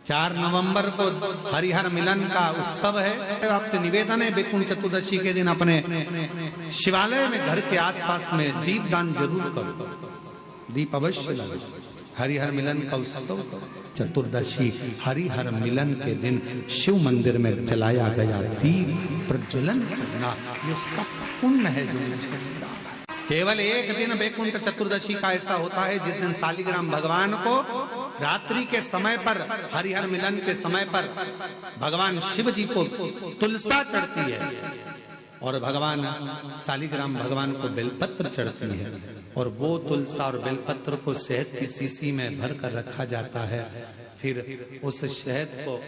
4 नवंबर को हरिहर मिलन का उत्सव है। आपसे निवेदन है, वैकुंठ चतुर्दशी के दिन अपने शिवालय में घर के आसपास में दीपदान जरूर करो, दीप अवश्य लगाओ। हरिहर मिलन का उत्सव चतुर्दशी हरिहर मिलन के दिन शिव मंदिर में जलाया गया दीप प्रज्वलन करना, ये उसका पुण्य है जो मुझे मिला। केवल एक दिन वैकुंठ चतुर्दशी का ऐसा होता है जिस दिन शालिग्राम भगवान को रात्रि के समय पर, हरिहर मिलन के समय पर भगवान शिव जी को तुलसा चढ़ती है और भगवान शालिग्राम भगवान को बेलपत्र चढ़ती है, और वो तुलसा और बेलपत्र को शहद की शीशी में भर कर रखा जाता है। फिर उस शहद को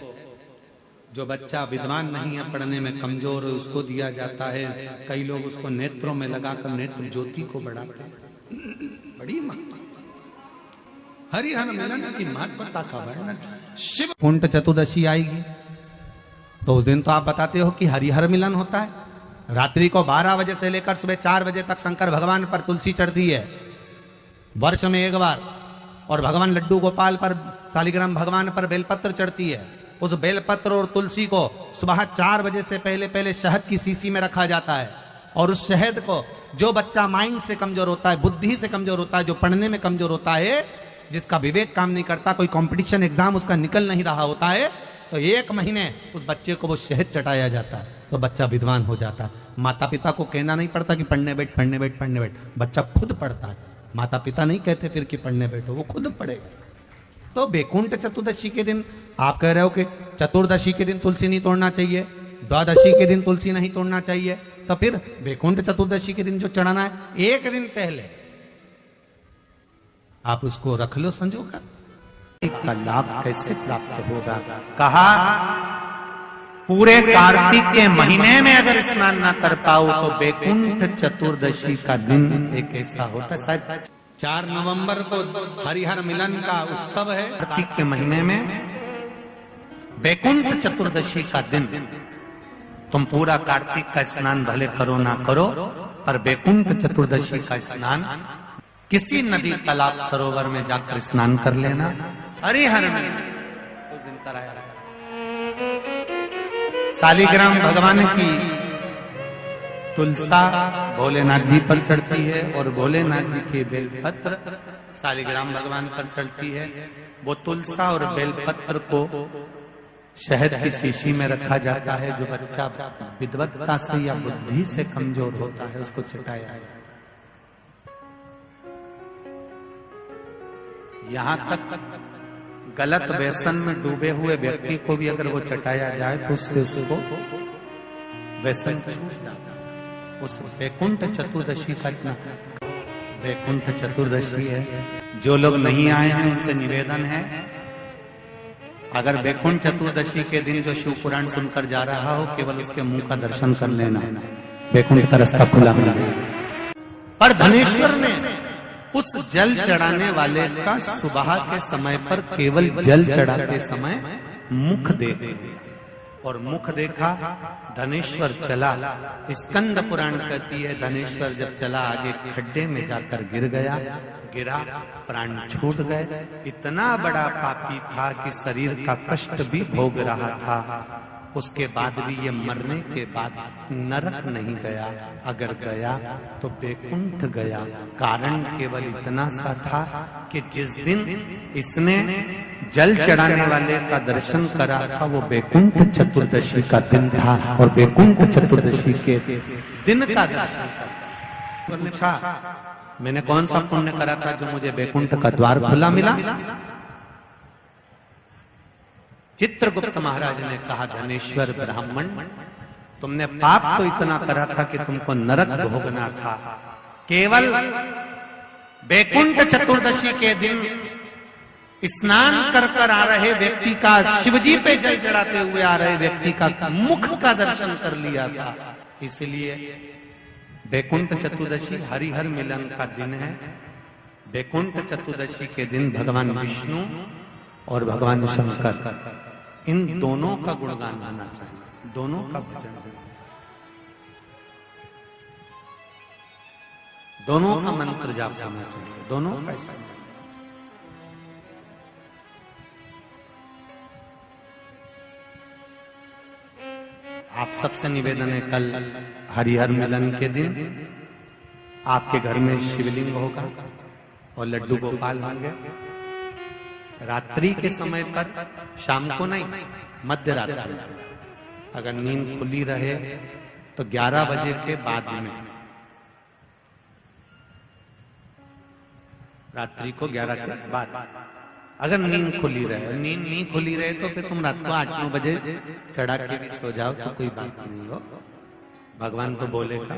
जो बच्चा विद्वान नहीं है, पढ़ने में कमजोर, उसको दिया जाता है। कई लोग उसको नेत्रों में लगाकर नेत्र ज्योति को बढ़ाते हैं। बड़ी महत्ता हरिहर मिलन की महत्वता का वर्णन। शिव कुंठ चतुर्दशी आएगी तो उस दिन तो आप बताते हो कि हरिहर मिलन होता है। रात्रि को 12 बजे से लेकर सुबह 4 बजे तक शंकर भगवान पर तुलसी चढ़ती है वर्ष में एक बार, और भगवान लड्डू गोपाल पर, शालिग्राम भगवान पर बेलपत्र चढ़ती है। उस बेलपत्र और तुलसी को सुबह 4 बजे से पहले पहले शहद की शीशी में रखा जाता है, और उस शहद को जो बच्चा माइंड से कमजोर होता है, बुद्धि से कमजोर होता है, जो पढ़ने में कमजोर होता है, जिसका विवेक काम नहीं करता, कोई कंपटीशन एग्जाम उसका निकल नहीं रहा होता है, तो 1 महीने उस बच्चे को वो शहद चटाया जाता है, तो बच्चा विद्वान हो जाता है। माता पिता को कहना नहीं पड़ता कि पढ़ने बैठ पढ़ने बैठ पढ़ने बैठ, बच्चा खुद पढ़ता है। माता पिता नहीं कहते फिर कि पढ़ने बैठो, वो खुद पढ़ेगा। तो वैकुंठ चतुर्दशी के दिन आप कह रहे हो कि चतुर्दशी के दिन तुलसी नहीं तोड़ना चाहिए, द्वादशी के दिन तुलसी नहीं तोड़ना चाहिए, तो फिर वैकुंठ चतुर्दशी के दिन जो चढ़ाना है, 1 दिन पहले आप उसको रख लो संजो कर। इसका लाभ कैसे प्राप्त होगा? कहा पूरे कार्तिक के महीने में अगर स्नान ना कर पाओ तो वैकुंठ चतुर्दशी का दिन एक ऐसा होता है, शायद 4 नवंबर को हरिहर मिलन का उत्सव है। कार्तिक के महीने में वैकुंठ चतुर्दशी का दिन, तुम पूरा कार्तिक का स्नान भले करो ना करो, पर वैकुंठ चतुर्दशी का स्नान किसी नदी तालाब सरोवर में जाकर स्नान कर लेना। हरिहर मिलन उस दिन कराया। शालिग्राम भगवान की तुलसा भोलेनाथ जी पर चढ़ती है, और भोलेनाथ जी के बेलपत्र शालिग्राम भगवान पर चढ़ती है। वो तुलसा और बेलपत्र को शहद की शीशी में रखा जाता है। जो बच्चा विद्वत्ता से या बुद्धि से कमजोर होता है उसको चटाया है। यहां तक गलत व्यसन में डूबे हुए व्यक्ति को भी अगर वो चटाया जाए तो उससे उसको व्यसन छूट जाता है। उस वैकुंठ चतुर्दशी का, वैकुंठ चतुर्दशी है, जो लोग नहीं आए हैं उनसे निवेदन है, अगर वैकुंठ चतुर्दशी के दिन जो शिव पुराण सुनकर जा रहा हो, केवल उसके मुंह का दर्शन कर लेना, वैकुंठ का रास्ता खुला मिलेगा। पर धनेश्वर ने उस जल चढ़ाने वाले का सुबह के समय पर केवल जल चढ़ाते समय मुख देखे, और मुख देखा, धनेश्वर चला। स्कंद पुराण कहती है धनेश्वर जब चला आगे खड्डे में जाकर गिर गया, गिरा, प्राण छूट गए। इतना बड़ा पापी था कि शरीर का कष्ट भी भोग रहा था, उसके बाद भी ये मरने के बाद नरक नहीं गया, अगर गया तो वैकुंठ गया। कारण केवल इतना सा था कि जिस दिन इसने जल चढ़ाने वाले का दर्शन करा था वो वैकुंठ चतुर्दशी का दिन था, और वैकुंठ चतुर्दशी के दिन का दर्शन करा। पूछा मैंने कौन सा पुण्य करा था जो मुझे वैकुंठ का द्वार खुला मिला? चित्रगुप्त महाराज ने कहा, धनेश्वर ब्राह्मण, तुमने पाप तो इतना करा था कि तुमको नरक भोगना था। केवल वैकुंठ चतुर्दशी के दिन स्नान कर कर आ रहे व्यक्ति का, शिवजी पे जल चढ़ाते हुए आ रहे व्यक्ति का मुख का दर्शन कर लिया था। इसलिए वैकुंठ चतुर्दशी हरिहर मिलन का दिन है। वैकुंठ चतुर्दशी के दिन भगवान विष्णु और भगवान शंकर, इन दोनों का गुणगान होना चाहिए, दोनों का भजन, दोनों का मंत्र जाप होना चाहिए, दोनों का। आप सबसे निवेदन है, कल हरिहर मिलन के दिन आपके घर में शिवलिंग होगा और लड्डू गोपाल होंगे। रात्रि के समय पर, शाम को नहीं, मध्य रात्रि, अगर नींद खुली रहे तो 11 बजे के बाद में, रात्रि को 11 के बाद अगर नींद खुली रहे, नींद नहीं खुली रहे तो फिर तुम रात को 8-9 बजे चढ़ा के भी सो जाओ तो कोई बात नहीं हो, भगवान तो बोलेगा।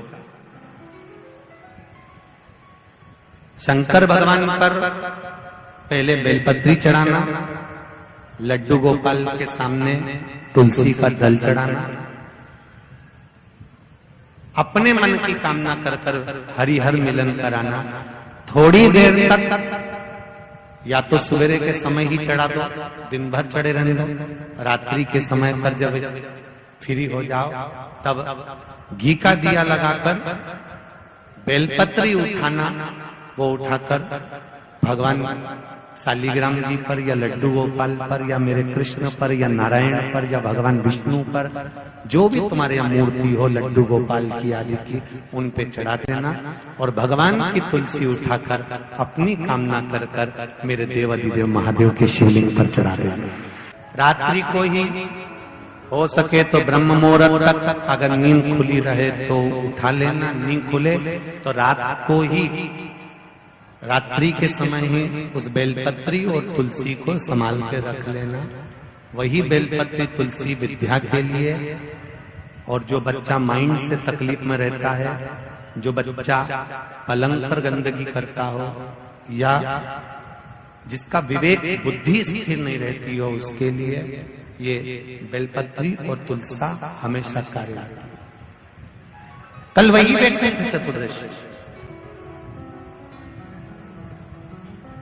शंकर भगवान पर पहले बेलपत्री चढ़ाना, लड्डू गोपाल के सामने तुलसी का दल चढ़ाना, अपने मन की कामना कर कर हरिहर मिलन कराना। थोड़ी देर तक या तो सवेरे के समय ही चढ़ा दो, दिन भर चढ़े रहने दो, रात्रि के समय पर जब फ्री हो जाओ तब घी का दिया लगाकर बेलपत्री उठाना, वो उठाकर भगवान शालिग्राम जी पर या लड्डू गोपाल पर या मेरे कृष्ण पर या नारायण पर या भगवान विष्णु पर, जो भी तुम्हारे यहाँ मूर्ति हो लड्डू गोपाल की आदि की, उन पे चढ़ा देना और भगवान की तुलसी उठाकर अपनी कामना कर कर मेरे देव अधिदेव महादेव के शिवलिंग पर चढ़ा देना। रात्रि को ही हो सके तो ब्रह्म मुहूर्त तक, अगर नींद खुली रहे तो उठा लेना, नींद खुले तो रात को ही, रात्रि के समय ही उस बेलपत्री और तुलसी को संभाल के रख लेना। वही बेलपत्री तुलसी विद्या के लिए, और जो बच्चा माइंड से तकलीफ में रहता है, जो बच्चा पलंग पर गंदगी करता हो या जिसका विवेक बुद्धि स्थिर नहीं रहती हो, उसके लिए ये बेलपत्री और तुलसा हमेशा कार्य आती है। कल वही वैकुंठ चतुर्दशी,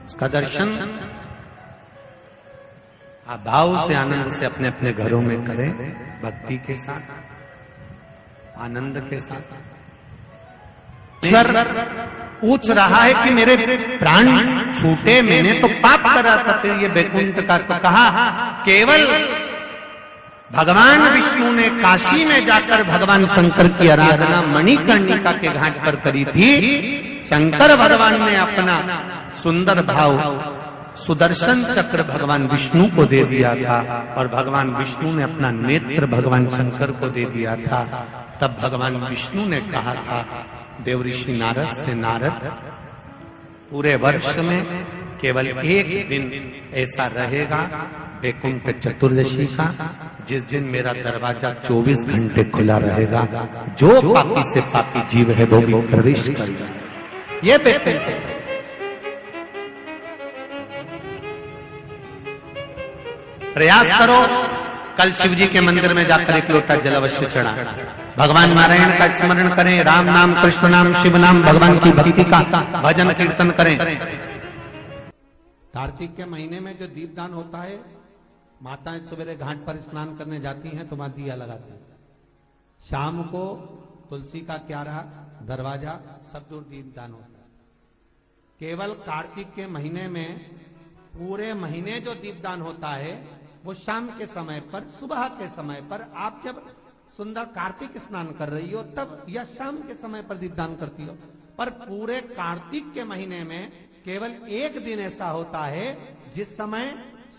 उसका दर्शन आप भाव से आनंद से अपने अपने घरों में करें, भक्ति के साथ, आनंद के साथ। ईश्वर पूछ रहा है कि मेरे प्राण छूटे, मैंने तो पाप करा था, फिर ये वैकुंठ का तो कहा। केवल भगवान विष्णु ने काशी में जाकर भगवान शंकर की आराधना मणिकर्णिका के घाट पर करी थी। शंकर भगवान ने अपना सुंदर भाव सुदर्शन चक्र भगवान विष्णु को दे दिया था और भगवान विष्णु ने अपना नेत्र भगवान शंकर को दे दिया था। तब भगवान विष्णु ने कहा था देवऋषि नारद से, नारद पूरे वर्ष में केवल एक दिन ऐसा रहेगा वैकुंठ चतुर्दशी का, जिस दिन मेरा दरवाजा 24 घंटे खुला रहेगा, जो पापी से पापी जीव है वो भी प्रवेश करेगा। ये वैकुंठ प्रयास करो, कल शिव जी के मंदिर में जाकर एक लोटा जल अवश्य चढ़ा, भगवान नारायण का स्मरण करें, राम नाम, कृष्ण नाम, शिव नाम, भगवान की भक्ति का भजन कीर्तन करें। कार्तिक के महीने में जो दीपदान होता है, माताएं सवेरे घाट पर स्नान करने जाती हैं तो वहां दिया लगाती हैं। शाम को तुलसी का क्यारा, दरवाजा, सब दूर दीपदान होता है। केवल कार्तिक के महीने में, पूरे महीने जो दीपदान होता है वो शाम के समय पर, सुबह के समय पर, आप जब सुंदर कार्तिक स्नान कर रही हो तब, या शाम के समय पर दीपदान करती हो। पर पूरे कार्तिक के महीने में केवल एक दिन ऐसा होता है जिस समय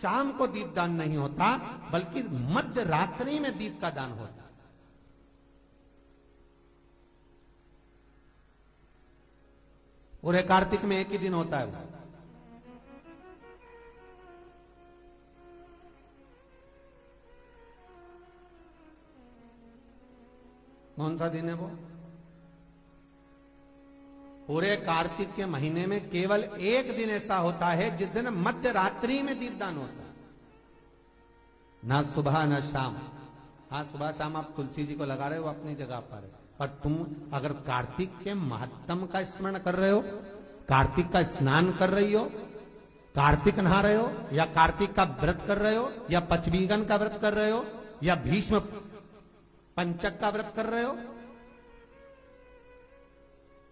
शाम को दीपदान नहीं होता, बल्कि मध्य रात्रि में दीप का दान होता है। पूरे कार्तिक में एक ही दिन होता है वो। कौन सा दिन है वो? पूरे कार्तिक के महीने में केवल एक दिन ऐसा होता है जिस दिन मध्य रात्रि में दीपदान होता है, ना सुबह ना शाम। हाँ, सुबह शाम आप तुलसी जी को लगा रहे हो अपनी जगह पर तुम अगर कार्तिक के महत्तम का स्मरण कर रहे हो, कार्तिक का स्नान कर रही हो, कार्तिक नहा रहे हो, या कार्तिक का व्रत कर रहे हो, या पचवीगन का व्रत कर रहे हो, या भीष्म पंचक का व्रत कर रहे हो,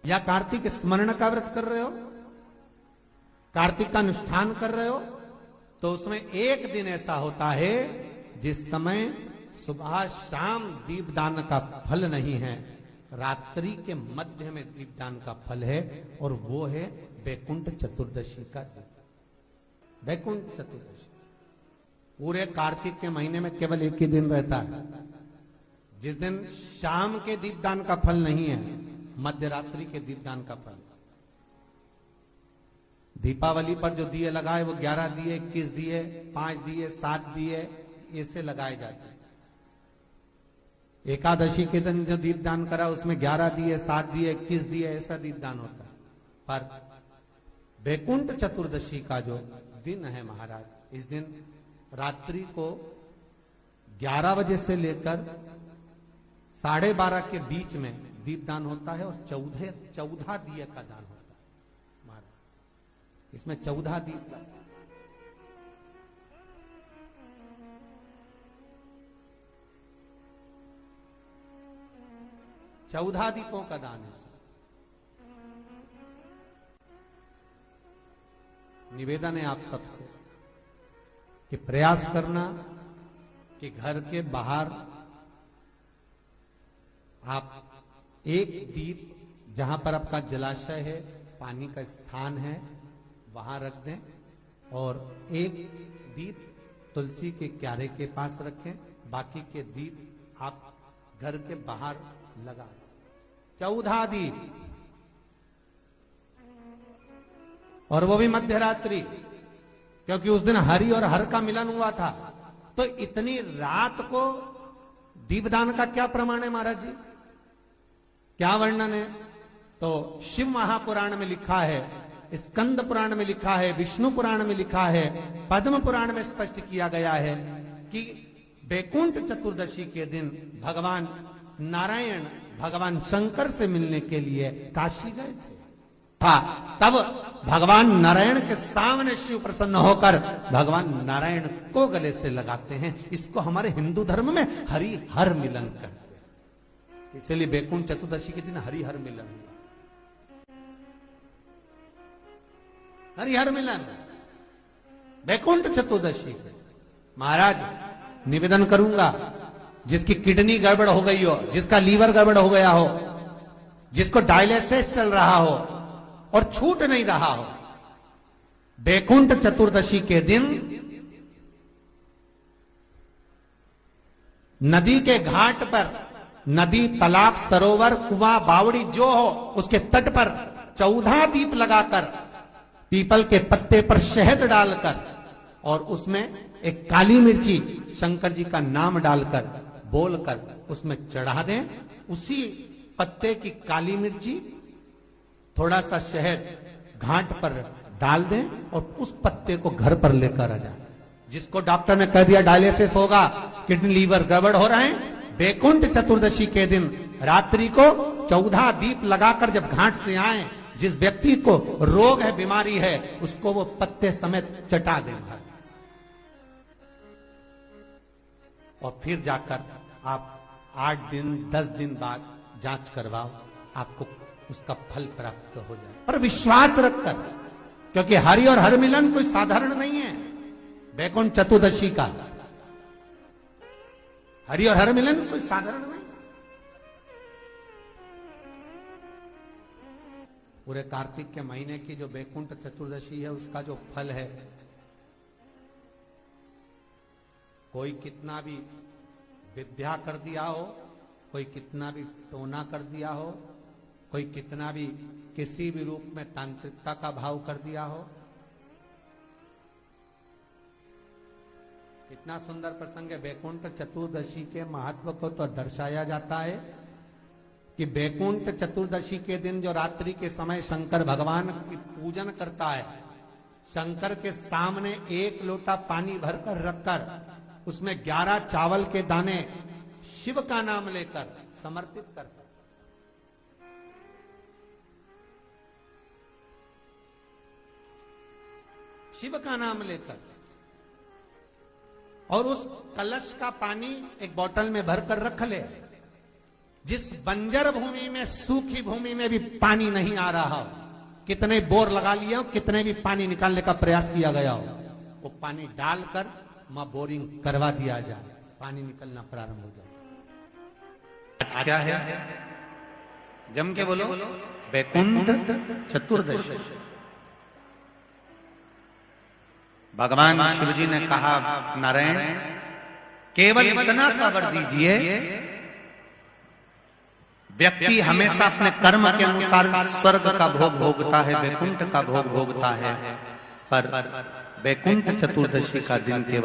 या कार्तिक स्मरण का व्रत कर रहे हो, कार्तिक का अनुष्ठान कर रहे हो, तो उसमें एक दिन ऐसा होता है जिस समय सुबह शाम दीपदान का फल नहीं है, रात्रि के मध्य में दीपदान का फल है, और वो है वैकुंठ चतुर्दशी का दिन। वैकुंठ चतुर्दशी पूरे कार्तिक के महीने में केवल एक ही दिन रहता है, जिस दिन शाम के दीपदान का फल नहीं है, मध्य रात्रि के दीपदान का फल। दीपावली पर जो दिए लगाए वो 11 दिए, 21 दिए, 5 दिए, 7 दिए, ऐसे लगाए जाते हैं। एकादशी के दिन जो दीपदान करा उसमें 11 दिए, 7 दिए, 21 दिए, ऐसा दीपदान होता है। पर वैकुंठ चतुर्दशी का जो दिन है महाराज, इस दिन रात्रि को 11 बजे से लेकर 12:30 के बीच में दीपदान होता है, और 14 दिए का दान होता है महाराज। इसमें 14 दीप, 14 दीपों का दान है। निवेदन है आप सबसे कि प्रयास करना कि घर के बाहर आप एक दीप, जहां पर आपका जलाशय है, पानी का स्थान है, वहां रख दें, और एक दीप तुलसी के क्यारे के पास रखें, बाकी के दीप आप घर के बाहर लगा। 14 दीप, और वो भी मध्य रात्रि, क्योंकि उस दिन हरि और हर का मिलन हुआ था। तो इतनी रात को दीपदान का क्या प्रमाण है महाराज जी, क्या वर्णन है? तो शिव महापुराण में लिखा है, स्कंद पुराण में लिखा है, विष्णु पुराण में लिखा है, पद्म पुराण में स्पष्ट किया गया है कि वैकुंठ चतुर्दशी के दिन भगवान नारायण भगवान शंकर से मिलने के लिए काशी गए थे। तब भगवान नारायण के सामने शिव प्रसन्न होकर भगवान नारायण को गले से लगाते हैं। इसको हमारे हिंदू धर्म में हरि हर मिलन कहते हैं। इसलिए वैकुंठ चतुर्दशी के दिन हरि हर मिलन, हरि हर मिलन वैकुंठ चतुर्दशी। महाराज निवेदन करूंगा, जिसकी किडनी गड़बड़ हो गई हो, जिसका लीवर गड़बड़ हो गया हो, जिसको डायलिसिस चल रहा हो और छूट नहीं रहा हो, वैकुंठ चतुर्दशी के दिन नदी के घाट पर, नदी, तालाब, सरोवर, कुआं, बावड़ी जो हो, उसके तट पर 14 दीप लगाकर, पीपल के पत्ते पर शहद डालकर, और उसमें एक काली मिर्ची शंकर जी का नाम डालकर, बोलकर उसमें चढ़ा दें। उसी पत्ते की काली मिर्ची, थोड़ा सा शहद घाट पर डाल दें, और उस पत्ते को घर पर लेकर आ जाए। जिसको डॉक्टर ने कह दिया डायलिसिस होगा, किडनी लीवर गड़बड़ हो रहे हैं, वैकुंठ चतुर्दशी के दिन रात्रि को 14 दीप लगाकर जब घाट से आए, जिस व्यक्ति को रोग है, बीमारी है, उसको वो पत्ते समेत चटा देगा, और फिर जाकर आप 8 दिन 10 दिन बाद जांच करवाओ, आपको उसका फल प्राप्त हो जाए। पर विश्वास रखकर, क्योंकि हरि और हर मिलन कोई साधारण नहीं है। वैकुंठ चतुर्दशी का हरि और हर मिलन कोई साधारण नहीं। पूरे कार्तिक के महीने की जो वैकुंठ चतुर्दशी है, उसका जो फल है, कोई कितना भी विद्या कर दिया हो, कोई कितना भी टोना कर दिया हो, कोई कितना भी किसी भी रूप में तांत्रिकता का भाव कर दिया हो। इतना सुंदर प्रसंग है। वैकुंठ चतुर्दशी के महत्व को तो दर्शाया जाता है कि वैकुंठ चतुर्दशी के दिन जो रात्रि के समय शंकर भगवान की पूजन करता है, शंकर के सामने 1 लोटा पानी भरकर रखकर उसमें 11 चावल के दाने शिव का नाम लेकर समर्पित करता, शिव का नाम लेकर, और उस कलश का पानी एक बोतल में भरकर रख ले। जिस बंजर भूमि में, सूखी भूमि में भी पानी नहीं आ रहा हो, कितने बोर लगा लिया हो, कितने भी पानी निकालने का प्रयास किया गया हो, वो पानी डालकर मां बोरिंग करवा दिया जाए। पानी निकलना प्रारंभ हो जाए। आज क्या है? जम के बोलो, वैकुंठ चतुर्दशी। भगवान शिव जी ने कहा, नारायण केवल इतना सा वर दीजिए, व्यक्ति हमेशा अपने कर्म के अनुसार स्वर्ग का भोग भोगता है, वैकुंठ का भोग भोगता है, पर वैकुंठ चतुर्दशी का दिन केवल